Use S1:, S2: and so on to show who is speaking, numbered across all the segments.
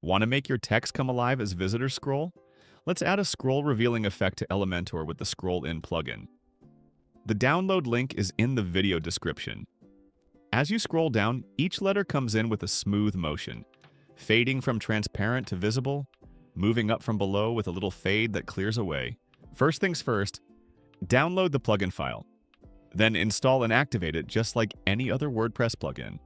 S1: Want to make your text come alive as visitors scroll? Let's add a scroll revealing effect to Elementor with the Scroll In plugin. The download link is in the video description. As you scroll down, each letter comes in with a smooth motion, fading from transparent to visible, moving up from below with a little fade that clears away. First things first, download the plugin file. Then install and activate it just like any other WordPress plugin.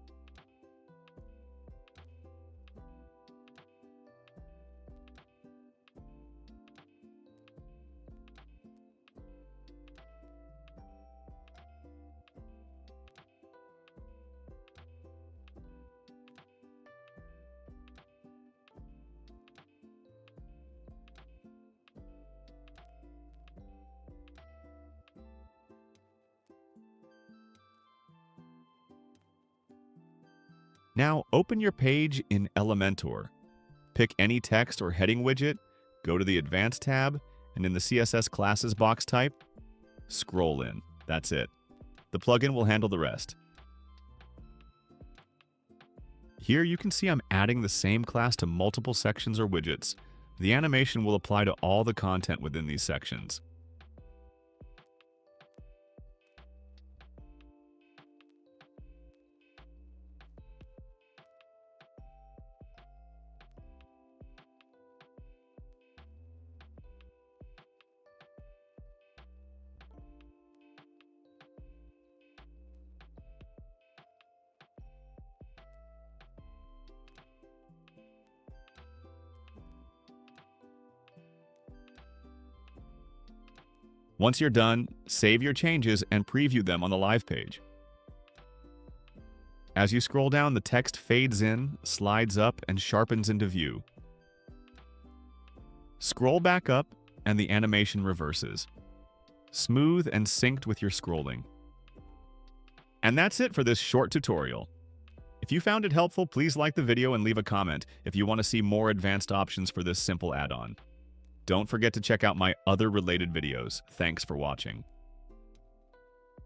S1: Now open your page in Elementor. Pick any text or heading widget, go to the Advanced tab, and in the CSS Classes box type, Scroll In. That's it. The plugin will handle the rest. Here you can see I'm adding the same class to multiple sections or widgets. The animation will apply to all the content within these sections. Once you're done, save your changes and preview them on the live page. As you scroll down, the text fades in, slides up, and sharpens into view. Scroll back up, and the animation reverses. Smooth and synced with your scrolling. And that's it for this short tutorial. If you found it helpful, please like the video and leave a comment if you want to see more advanced options for this simple add-on. Don't forget to check out my other related videos. Thanks for watching.